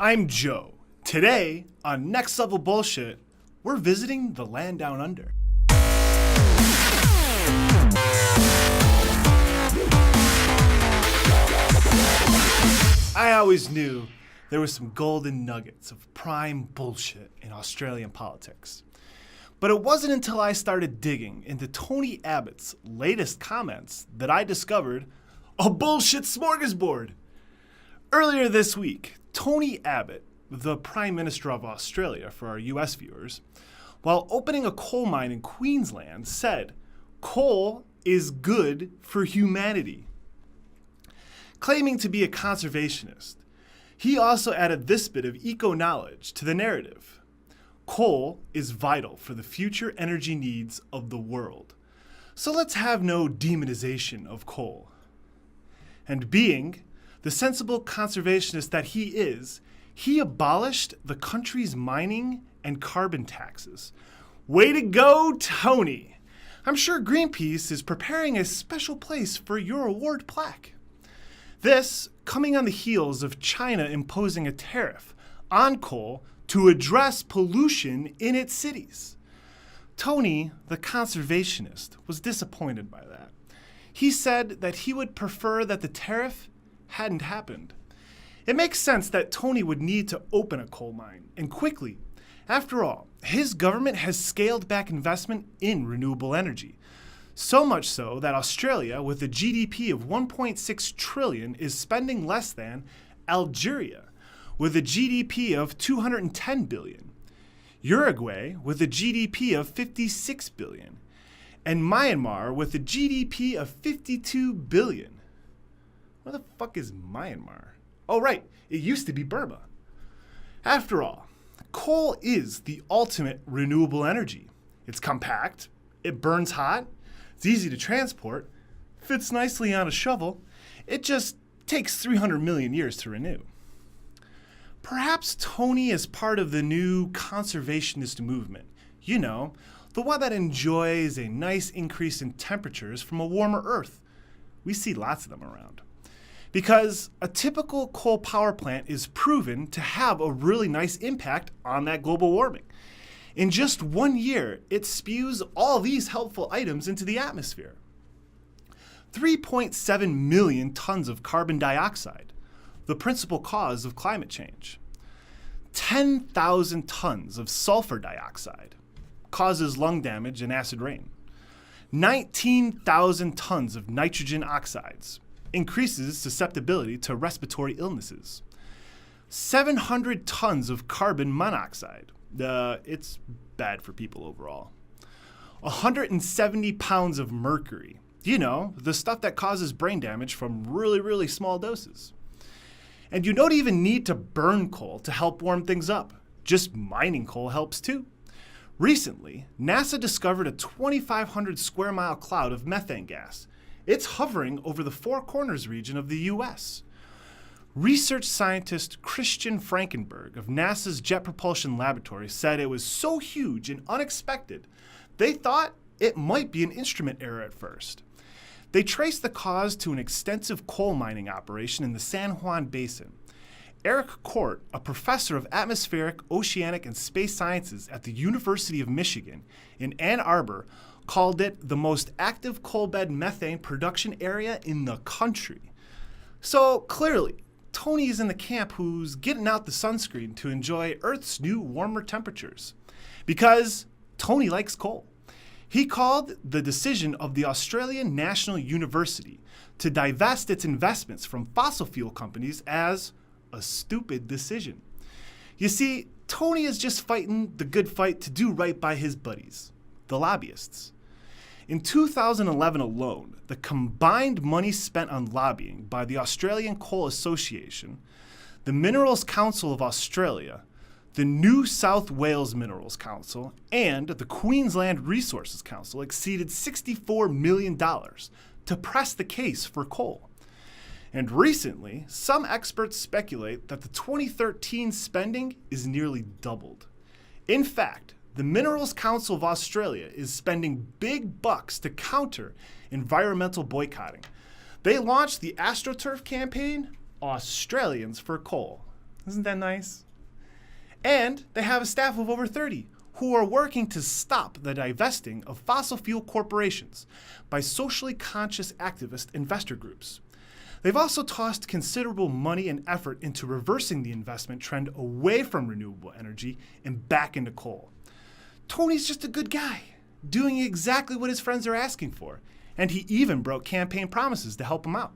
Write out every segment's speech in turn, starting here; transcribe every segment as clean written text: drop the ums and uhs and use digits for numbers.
I'm Joe. Today, on Next Level Bullshit, we're visiting the land down under. I always knew there were some golden nuggets of prime bullshit in Australian politics. But it wasn't until I started digging into Tony Abbott's latest comments that I discovered a bullshit smorgasbord. Earlier this week, Tony Abbott, the Prime Minister of Australia for our US viewers, while opening a coal mine in Queensland, said, "Coal is good for humanity." Claiming to be a conservationist, he also added this bit of eco-knowledge to the narrative. Coal is vital for the future energy needs of the world. So let's have no demonization of coal. And being the sensible conservationist that he is, he abolished the country's mining and carbon taxes. Way to go, Tony! I'm sure Greenpeace is preparing a special place for your award plaque. This coming on the heels of China imposing a tariff on coal to address pollution in its cities. Tony, the conservationist, was disappointed by that. He said that he would prefer that the tariff hadn't happened. It makes sense that Tony would need to open a coal mine, and quickly. After all, his government has scaled back investment in renewable energy. So much so that Australia, with a GDP of 1.6 trillion, is spending less than Algeria, with a GDP of 210 billion, Uruguay, with a GDP of 56 billion, and Myanmar, with a GDP of 52 billion. Where the fuck is Myanmar? Oh, right, it used to be Burma. After all, coal is the ultimate renewable energy. It's compact, it burns hot, it's easy to transport, fits nicely on a shovel. It just takes 300 million years to renew. Perhaps Tony is part of the new conservationist movement. You know, the one that enjoys a nice increase in temperatures from a warmer Earth. We see lots of them around. Because a typical coal power plant is proven to have a really nice impact on that global warming. In just 1 year, it spews all these helpful items into the atmosphere. 3.7 million tons of carbon dioxide, the principal cause of climate change. 10,000 tons of sulfur dioxide, causes lung damage and acid rain. 19,000 tons of nitrogen oxides, increases susceptibility to respiratory illnesses. 700 tons of carbon monoxide. It's bad for people overall. 170 pounds of mercury. You know, the stuff that causes brain damage from really, really small doses. And you don't even need to burn coal to help warm things up. Just mining coal helps too. Recently, NASA discovered a 2,500 square mile cloud of methane gas. It's hovering over the Four Corners region of the US. Research scientist Christian Frankenberg of NASA's Jet Propulsion Laboratory said it was so huge and unexpected, they thought it might be an instrument error at first. They traced the cause to an extensive coal mining operation in the San Juan Basin. Eric Court, a professor of atmospheric, oceanic, and space sciences at the University of Michigan in Ann Arbor, called it the most active coal bed methane production area in the country. So clearly, Tony is in the camp who's getting out the sunscreen to enjoy Earth's new warmer temperatures. Because Tony likes coal. He called the decision of the Australian National University to divest its investments from fossil fuel companies as a stupid decision. You see, Tony is just fighting the good fight to do right by his buddies, the lobbyists. In 2011 alone, the combined money spent on lobbying by the Australian Coal Association, the Minerals Council of Australia, the New South Wales Minerals Council, and the Queensland Resources Council exceeded $64 million to press the case for coal. And recently, some experts speculate that the 2013 spending is nearly doubled. In fact, the Minerals Council of Australia is spending big bucks to counter environmental boycotting. They launched the AstroTurf campaign, Australians for Coal. Isn't that nice? And they have a staff of over 30 who are working to stop the divesting of fossil fuel corporations by socially conscious activist investor groups. They've also tossed considerable money and effort into reversing the investment trend away from renewable energy and back into coal. Tony's just a good guy, doing exactly what his friends are asking for, and he even broke campaign promises to help them out.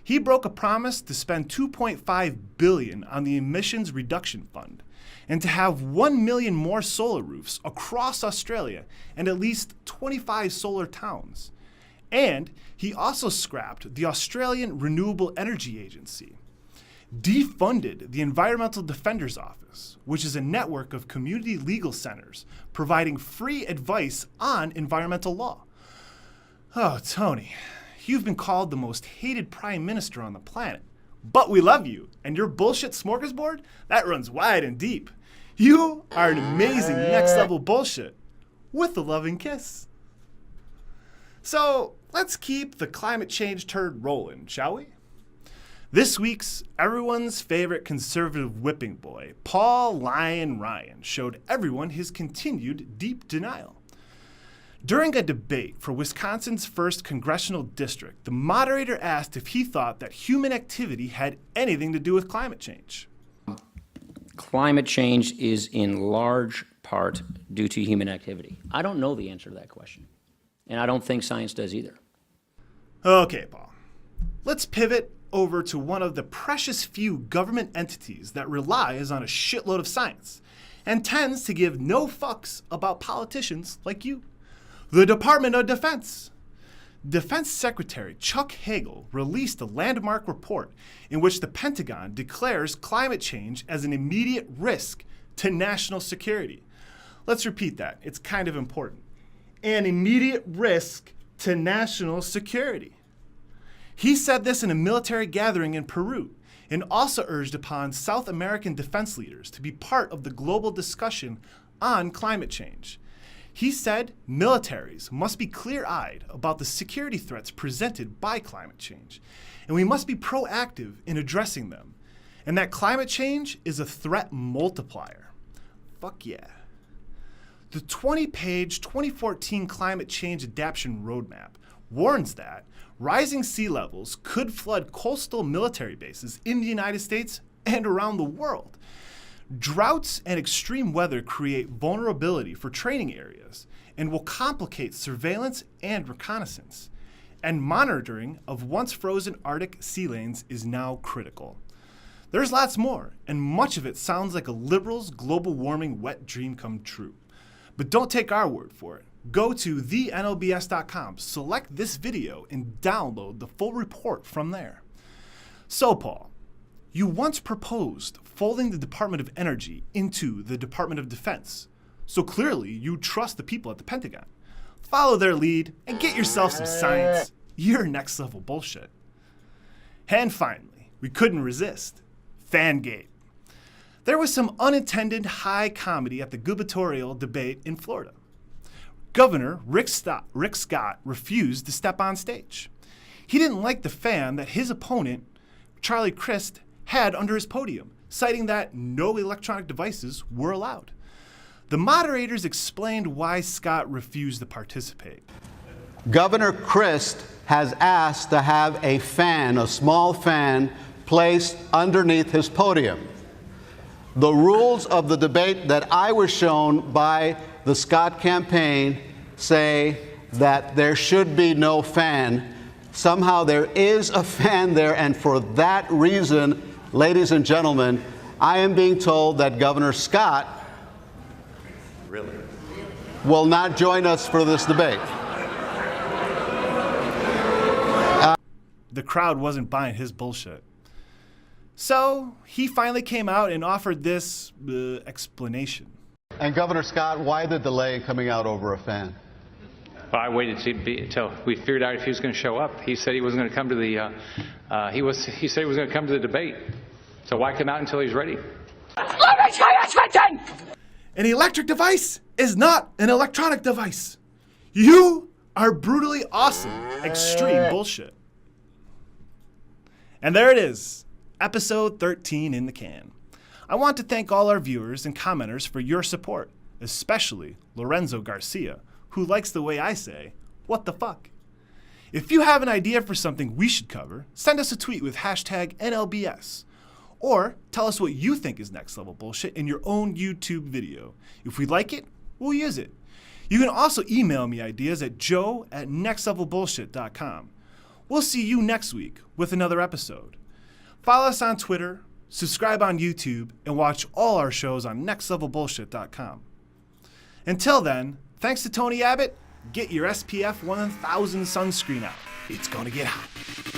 He broke a promise to spend $2.5 billion on the Emissions Reduction Fund and to have 1 million more solar roofs across Australia and at least 25 solar towns. And he also scrapped the Australian Renewable Energy Agency, defunded the Environmental Defender's Office, which is a network of community legal centers providing free advice on environmental law. Oh, Tony, you've been called the most hated prime minister on the planet, but we love you, and your bullshit smorgasbord, that runs wide and deep. You are an amazing next-level bullshit with a loving kiss. So let's keep the climate change turd rolling, shall we? This week's everyone's favorite conservative whipping boy, Paul Lion Ryan, showed everyone his continued deep denial. During a debate for Wisconsin's 1st congressional district, the moderator asked if he thought that human activity had anything to do with climate change. Climate change is in large part due to human activity. I don't know the answer to that question, and I don't think science does either. Okay, Paul. Let's pivot over to one of the precious few government entities that relies on a shitload of science and tends to give no fucks about politicians like you. The Department of Defense. Defense Secretary Chuck Hagel released a landmark report in which the Pentagon declares climate change as an immediate risk to national security. Let's repeat that. It's kind of important. An immediate risk to national security. He said this in a military gathering in Peru and also urged upon South American defense leaders to be part of the global discussion on climate change. He said militaries must be clear-eyed about the security threats presented by climate change, and we must be proactive in addressing them, and that climate change is a threat multiplier. Fuck yeah. The 20-page 2014 Climate Change Adaptation Roadmap warns that rising sea levels could flood coastal military bases in the United States and around the world. Droughts and extreme weather create vulnerability for training areas and will complicate surveillance and reconnaissance. And monitoring of once frozen Arctic sea lanes is now critical. There's lots more, and much of it sounds like a liberal's global warming wet dream come true. But don't take our word for it. Go to thenlbs.com, select this video, and download the full report from there. So, Paul, you once proposed folding the Department of Energy into the Department of Defense. So clearly you trust the people at the Pentagon. Follow their lead and get yourself some science. You're next level bullshit. And finally, we couldn't resist. Fangate. There was some unintended high comedy at the gubernatorial debate in Florida. Governor Rick Scott refused to step on stage. He didn't like the fan that his opponent, Charlie Crist, had under his podium, citing that no electronic devices were allowed. The moderators explained why Scott refused to participate. Governor Crist has asked to have a fan, a small fan, placed underneath his podium. The rules of the debate that I was shown by the Scott campaign say that there should be no fan. Somehow there is a fan there, and for that reason, ladies and gentlemen, I am being told that Governor Scott will not join us for this debate. The crowd wasn't buying his bullshit. So he finally came out and offered this explanation. And Governor Scott, why the delay in coming out over a fan? Well, I waited until we figured out if he was going to show up. He said he wasn't going to come to the. He said he was going to come to the debate. So why come out until he's ready? An electric device is not an electronic device. You are brutally awesome. Extreme bullshit. And there it is. Episode 13 in the can. I want to thank all our viewers and commenters for your support, especially Lorenzo Garcia, who likes the way I say, "What the fuck?" If you have an idea for something we should cover, send us a tweet with hashtag NLBS. Or tell us what you think is next level bullshit in your own YouTube video. If we like it, we'll use it. You can also email me ideas at joe@nextlevelbullshit.com. We'll see you next week with another episode. Follow us on Twitter, subscribe on YouTube, and watch all our shows on nextlevelbullshit.com. Until then, thanks to Tony Abbott, get your SPF 1000 sunscreen out. It's gonna get hot.